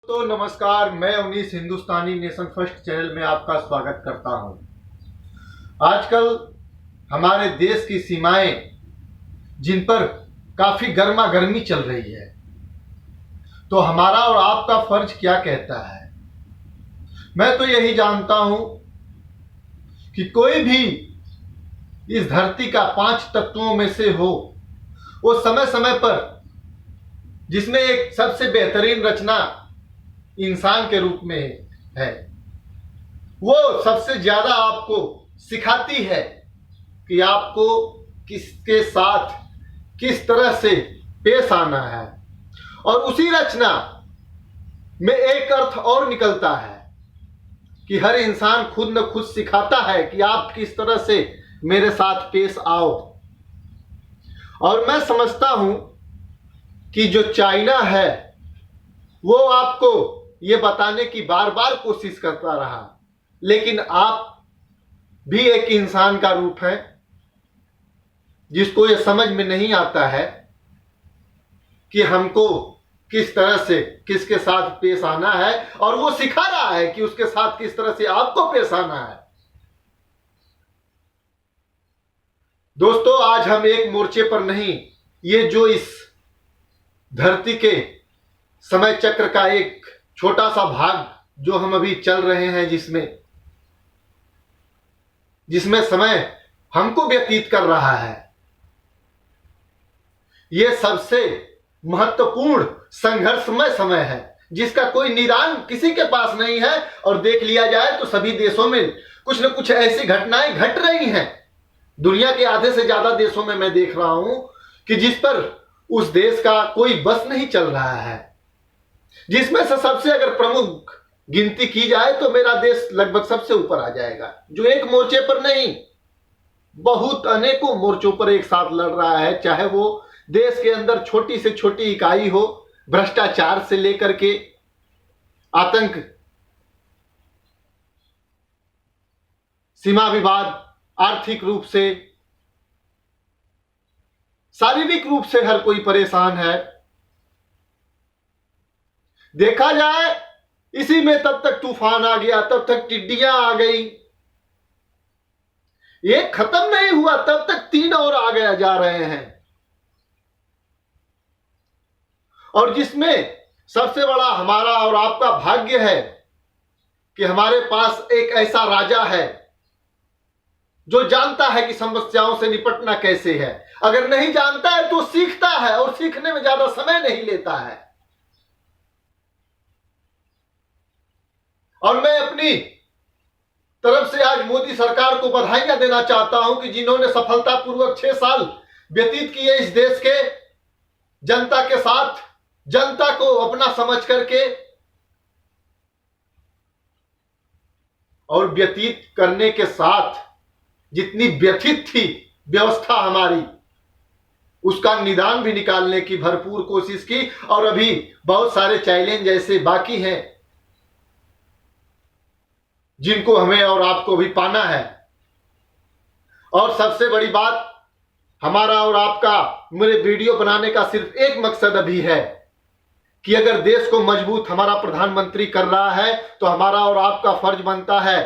तो नमस्कार, मैं उनीस हिंदुस्तानी नेशन फर्स्ट चैनल में आपका स्वागत करता हूं। आजकल हमारे देश की सीमाएं जिन पर काफी गर्मा गर्मी चल रही है, तो हमारा और आपका फर्ज क्या कहता है। मैं तो यही जानता हूं कि कोई भी इस धरती का 5 तत्वों में से हो, वो समय समय पर जिसमें एक सबसे बेहतरीन रचना इंसान के रूप में है, वो सबसे ज्यादा आपको सिखाती है कि आपको किसके साथ किस तरह से पेश आना है। और उसी रचना में एक अर्थ और निकलता है कि हर इंसान खुद न खुद सिखाता है कि आप किस तरह से मेरे साथ पेश आओ। और मैं समझता हूं कि जो चाइना है वो आपको ये बताने की बार बार कोशिश करता रहा, लेकिन आप भी एक इंसान का रूप है जिसको ये समझ में नहीं आता है कि हमको किस तरह से किसके साथ पेश आना है, और वो सिखा रहा है कि उसके साथ किस तरह से आपको पेश आना है। दोस्तों, आज हम एक मोर्चे पर नहीं, ये जो इस धरती के समय चक्र का एक छोटा सा भाग जो हम अभी चल रहे हैं, जिसमें समय हमको व्यतीत कर रहा है, यह सबसे महत्वपूर्ण संघर्षमय समय है जिसका कोई निदान किसी के पास नहीं है। और देख लिया जाए तो सभी देशों में कुछ न कुछ ऐसी घटनाएं घट रही हैं। दुनिया के आधे से ज्यादा देशों में मैं देख रहा हूं कि जिस पर उस देश का कोई बस नहीं चल रहा है, जिसमें से सबसे अगर प्रमुख गिनती की जाए तो मेरा देश लगभग सबसे ऊपर आ जाएगा, जो एक मोर्चे पर नहीं, बहुत अनेकों मोर्चों पर एक साथ लड़ रहा है। चाहे वो देश के अंदर छोटी से छोटी इकाई हो, भ्रष्टाचार से लेकर के आतंक, सीमा विवाद, आर्थिक रूप से, शारीरिक रूप से हर कोई परेशान है। देखा जाए इसी में तब तक तूफान आ गया, तब तक टिड्डियां आ गई, एक खत्म नहीं हुआ तब तक 3 और आ गया जा रहे हैं। और जिसमें सबसे बड़ा हमारा और आपका भाग्य है कि हमारे पास एक ऐसा राजा है जो जानता है कि समस्याओं से निपटना कैसे है। अगर नहीं जानता है तो सीखता है, और सीखने में ज्यादा समय नहीं लेता है। और मैं अपनी तरफ से आज मोदी सरकार को बधाइयां देना चाहता हूं कि जिन्होंने सफलतापूर्वक 6 साल व्यतीत किए इस देश के जनता के साथ, जनता को अपना समझ करके, और व्यतीत करने के साथ जितनी व्यथित थी व्यवस्था हमारी, उसका निदान भी निकालने की भरपूर कोशिश की। और अभी बहुत सारे चैलेंज ऐसे बाकी हैं जिनको हमें और आपको भी पाना है। और सबसे बड़ी बात, हमारा और आपका मेरे वीडियो बनाने का सिर्फ एक मकसद अभी है कि अगर देश को मजबूत हमारा प्रधानमंत्री कर रहा है तो हमारा और आपका फर्ज बनता है।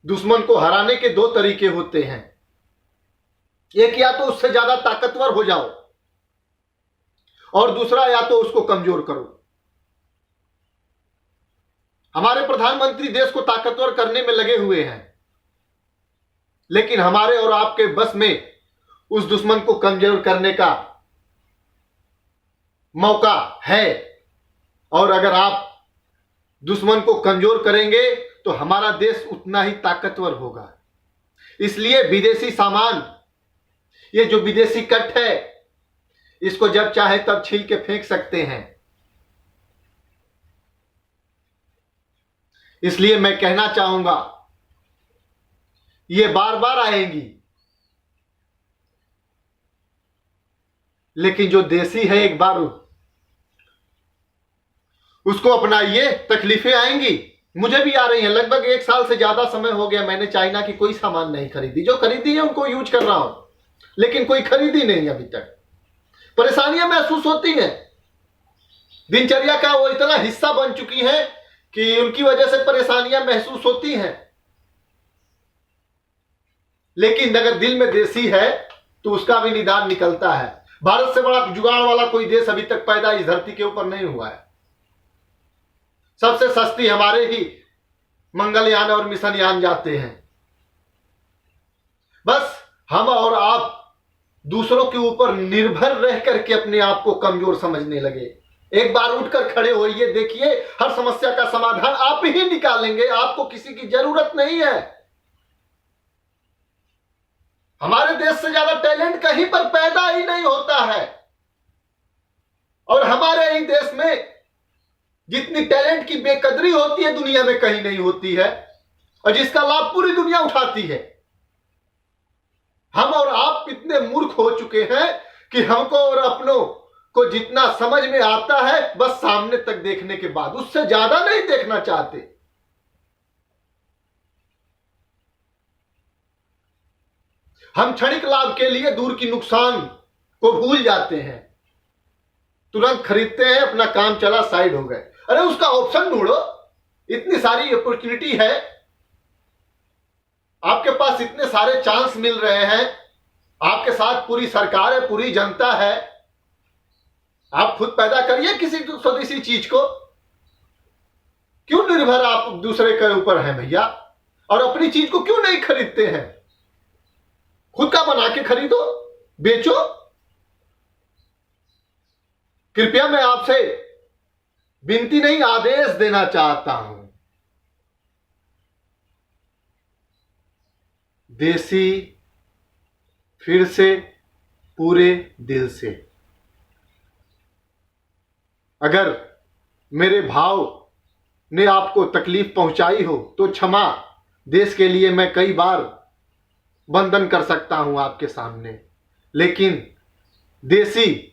दुश्मन को हराने के 2 तरीके होते हैं, एक या तो उससे ज्यादा ताकतवर हो जाओ, और दूसरा या तो उसको कमजोर करो। हमारे प्रधानमंत्री देश को ताकतवर करने में लगे हुए हैं, लेकिन हमारे और आपके बस में उस दुश्मन को कमजोर करने का मौका है। और अगर आप दुश्मन को कमजोर करेंगे तो हमारा देश उतना ही ताकतवर होगा। इसलिए विदेशी सामान, ये जो विदेशी कट है, इसको जब चाहे तब छील के फेंक सकते हैं। इसलिए मैं कहना चाहूंगा, ये बार बार आएंगी, लेकिन जो देसी है एक बार उसको अपनाइए। तकलीफें आएंगी, मुझे भी आ रही हैं। लगभग 1 साल से ज्यादा समय हो गया मैंने चाइना की कोई सामान नहीं खरीदी। जो खरीदी है उनको यूज कर रहा हूं, लेकिन कोई खरीदी नहीं अभी तक। परेशानियां महसूस होती हैं, दिनचर्या का वो इतना हिस्सा बन चुकी हैं कि उनकी वजह से परेशानियां महसूस होती हैं। लेकिन अगर दिल में देसी है तो उसका भी निदान निकलता है। भारत से बड़ा जुगाड़ वाला कोई देश अभी तक पैदा इस धरती के ऊपर नहीं हुआ है। सबसे सस्ती हमारे ही मंगलयान और मिशन यान जाते हैं। बस हम और आप दूसरों के ऊपर निर्भर रह करके अपने आप को कमजोर समझने लगे। एक बार उठकर खड़े होइए, देखिए हर समस्या का समाधान आप ही निकालेंगे। आपको किसी की जरूरत नहीं है। हमारे देश से ज्यादा टैलेंट कहीं पर पैदा ही नहीं होता है। और हमारे ही देश में जितनी टैलेंट की बेकदरी होती है दुनिया में कहीं नहीं होती है, और जिसका लाभ पूरी दुनिया उठाती है। हम और आप इतने मूर्ख हो चुके हैं कि हमको और अपनों को जितना समझ में आता है बस सामने तक देखने के बाद, उससे ज्यादा नहीं देखना चाहते। हम क्षणिक लाभ के लिए दूर की नुकसान को भूल जाते हैं। तुरंत खरीदते हैं, अपना काम चला, साइड हो गए। अरे उसका ऑप्शन ढूंढो, इतनी सारी अपॉर्चुनिटी है आपके पास, इतने सारे चांस मिल रहे हैं। आपके साथ पूरी सरकार है, पूरी जनता है। आप खुद पैदा करिए किसी स्वदेशी चीज को। क्यों निर्भर आप दूसरे के ऊपर हैं भैया? और अपनी चीज को क्यों नहीं खरीदते हैं? खुद का बना के खरीदो, बेचो। कृपया मैं आपसे विनती नहीं, आदेश देना चाहता हूं। देसी फिर से पूरे दिल से। अगर मेरे भाव ने आपको तकलीफ पहुंचाई हो तो क्षमा। देश के लिए मैं कई बार वंदन कर सकता हूं आपके सामने, लेकिन देसी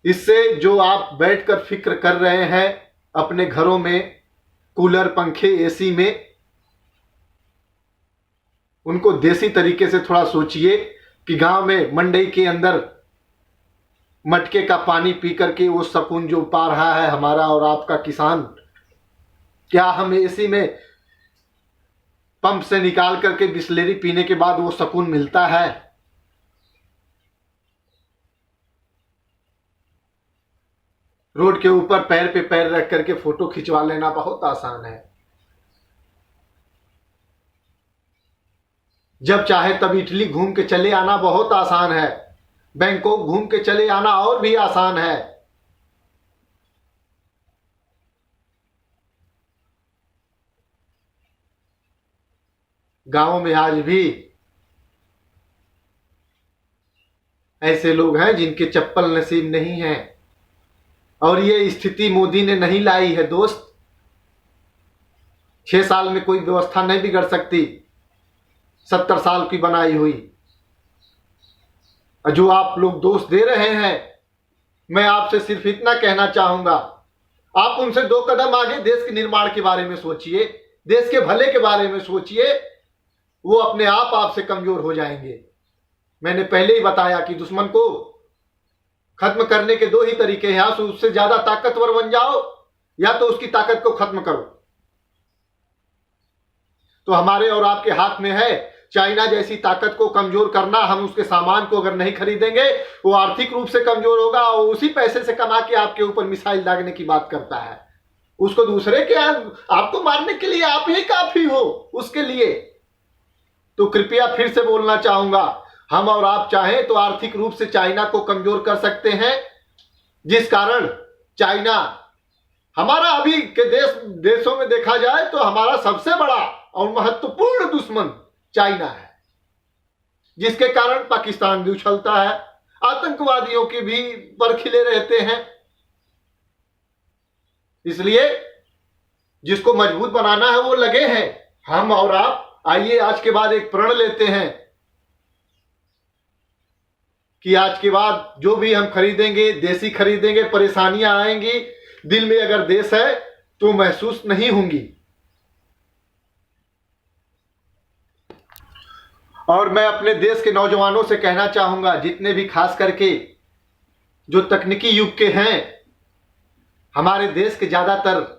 इससे जो आप बैठकर फिक्र कर रहे हैं अपने घरों में, कूलर, पंखे, एसी में, उनको देसी तरीके से थोड़ा सोचिए कि गांव में मंडई के अंदर मटके का पानी पी करके वो सुकून जो पा रहा है हमारा और आपका किसान, क्या हम एसी में पंप से निकाल करके बिस्लेरी पीने के बाद वो सुकून मिलता है? रोड के ऊपर पैर पे पैर रख करके फोटो खिंचवा लेना बहुत आसान है। जब चाहे तब इटली घूम के चले आना बहुत आसान है। बैंकॉक घूम के चले आना और भी आसान है। गांवों में आज भी ऐसे लोग हैं जिनके चप्पल नसीब नहीं है, और ये स्थिति मोदी ने नहीं लाई है दोस्त। 6 साल में कोई व्यवस्था नहीं बिगड़ सकती 70 साल की बनाई हुई। जो आप लोग दोष दे रहे हैं, मैं आपसे सिर्फ इतना कहना चाहूंगा, आप उनसे 2 कदम आगे देश के निर्माण के बारे में सोचिए, देश के भले के बारे में सोचिए। वो अपने आप आपसे कमजोर हो जाएंगे। मैंने पहले ही बताया कि दुश्मन को खत्म करने के 2 ही तरीके हैं, या तो उससे ज्यादा ताकतवर बन जाओ या तो उसकी ताकत को खत्म करो। तो हमारे और आपके हाथ में है चाइना जैसी ताकत को कमजोर करना। हम उसके सामान को अगर नहीं खरीदेंगे, वो आर्थिक रूप से कमजोर होगा और उसी पैसे से कमा के आपके ऊपर मिसाइल दागने की बात करता है। उसको दूसरे के आपको मारने के लिए आप ही काफी हो उसके लिए। तो कृपया फिर से बोलना चाहूंगा, हम और आप चाहें तो आर्थिक रूप से चाइना को कमजोर कर सकते हैं, जिस कारण चाइना हमारा अभी के देशों में देखा जाए तो हमारा सबसे बड़ा और महत्वपूर्ण दुश्मन चाइना है, जिसके कारण पाकिस्तान भी उछलता है, आतंकवादियों के भी पर खिले रहते हैं। इसलिए जिसको मजबूत बनाना है वो लगे हैं। हम और आप आइए आज के बाद एक प्रण लेते हैं कि आज के बाद जो भी हम खरीदेंगे देसी खरीदेंगे। परेशानियां आएंगी, दिल में अगर देश है तो महसूस नहीं होंगी। और मैं अपने देश के नौजवानों से कहना चाहूंगा, जितने भी खास करके जो तकनीकी युग के हैं, हमारे देश के ज्यादातर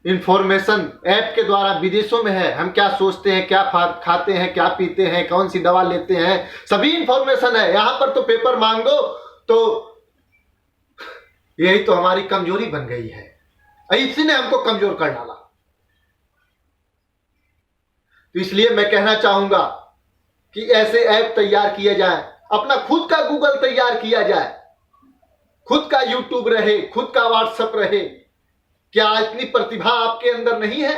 इंफॉर्मेशन ऐप के द्वारा विदेशों में है। हम क्या सोचते हैं, क्या खाते हैं, क्या पीते हैं, कौन सी दवा लेते हैं, सभी इंफॉर्मेशन है। यहां पर तो पेपर मांगो तो यही तो हमारी कमजोरी बन गई है। इसी ने हमको कमजोर कर डाला। तो इसलिए मैं कहना चाहूंगा कि ऐसे ऐप तैयार किए जाए, अपना खुद का गूगल तैयार किया जाए, खुद का यूट्यूब रहे, खुद का व्हाट्सएप रहे। क्या इतनी प्रतिभा आपके अंदर नहीं है?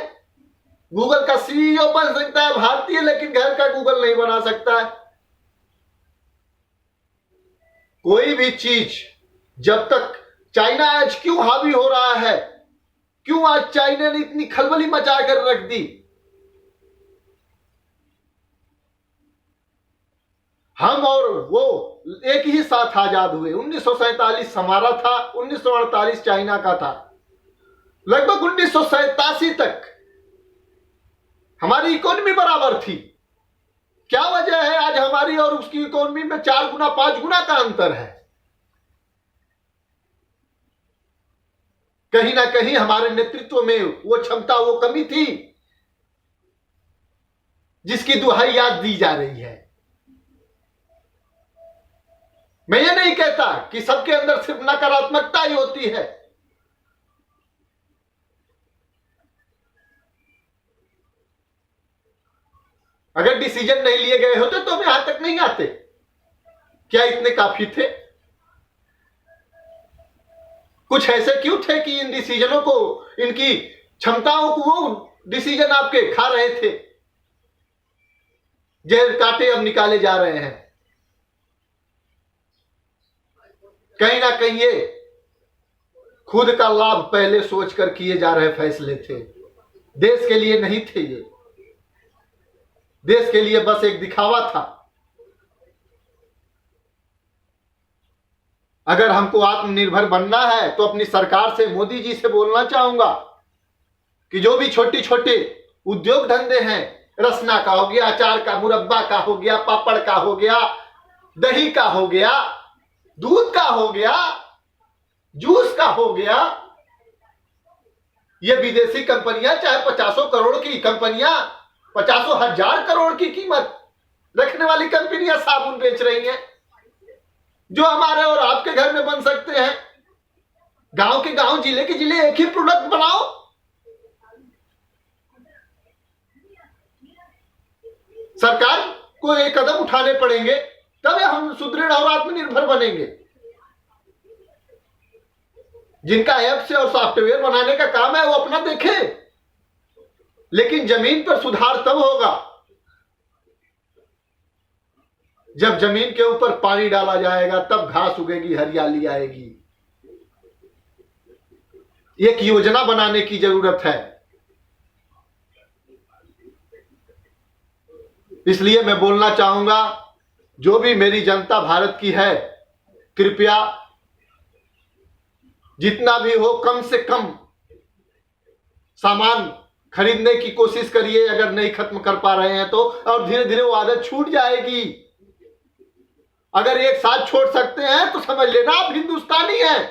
गूगल का सीईओ बन सकता है भारतीय, लेकिन घर का गूगल नहीं बना सकता है। कोई भी चीज जब तक चाइना आज क्यों हावी हो रहा है, क्यों आज चाइना ने इतनी खलबली मचा कर रख दी? हम और वो एक ही साथ आजाद हुए। 1947 हमारा था, 1948 चाइना का था। लगभग 1987 तक हमारी इकोनॉमी बराबर थी। क्या वजह है आज हमारी और उसकी इकोनॉमी में 4 गुना 5 गुना का अंतर है? कहीं ना कहीं हमारे नेतृत्व में वो क्षमता, वो कमी थी जिसकी दुहाई आज दी जा रही है। मैं ये नहीं कहता कि सबके अंदर सिर्फ नकारात्मकता ही होती है। अगर डिसीजन नहीं लिए गए होते तो हम यहां तक नहीं आते। क्या इतने काफी थे? कुछ ऐसे क्यों थे कि इन डिसीजनों को, इनकी क्षमताओं को वो डिसीजन आपके खा रहे थे? जहर कांटे अब निकाले जा रहे हैं। कहीं ना कहीं ये खुद का लाभ पहले सोचकर किए जा रहे फैसले थे, देश के लिए नहीं थे। ये देश के लिए बस एक दिखावा था। अगर हमको आत्मनिर्भर बनना है तो अपनी सरकार से, मोदी जी से बोलना चाहूंगा कि जो भी छोटी छोटे उद्योग धंधे हैं, रसना का हो गया, अचार का, मुरब्बा का हो गया, पापड़ का हो गया, दही का हो गया, दूध का हो गया, जूस का हो गया, ये विदेशी कंपनियां, चाहे 50 करोड़ की कंपनियां, 50,000 करोड़ की कीमत रखने वाली कंपनियां साबुन बेच रही हैं, जो हमारे और आपके घर में बन सकते हैं। गांव के गांव, जिले के जिले एक ही प्रोडक्ट बनाओ। सरकार को एक कदम उठाने पड़ेंगे, तब हम सुदृढ़ और आत्मनिर्भर बनेंगे। जिनका ऐप से और सॉफ्टवेयर बनाने का काम है वो अपना देखे, लेकिन जमीन पर सुधार तब होगा जब जमीन के ऊपर पानी डाला जाएगा, तब घास उगेगी, हरियाली आएगी। एक योजना बनाने की जरूरत है। इसलिए मैं बोलना चाहूंगा, जो भी मेरी जनता भारत की है, कृपया जितना भी हो कम से कम सामान खरीदने की कोशिश करिए। अगर नहीं खत्म कर पा रहे हैं तो, और धीरे धीरे वो आदत छूट जाएगी। अगर एक साथ छोड़ सकते हैं तो समझ लेना आप हिंदुस्तानी हैं,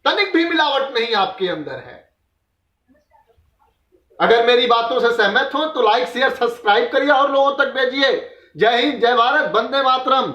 तनिक भी मिलावट नहीं आपके अंदर है। अगर मेरी बातों से सहमत हो तो लाइक, शेयर, सब्सक्राइब करिए और लोगों तक भेजिए। जय हिंद, जय भारत, वंदे मातरम।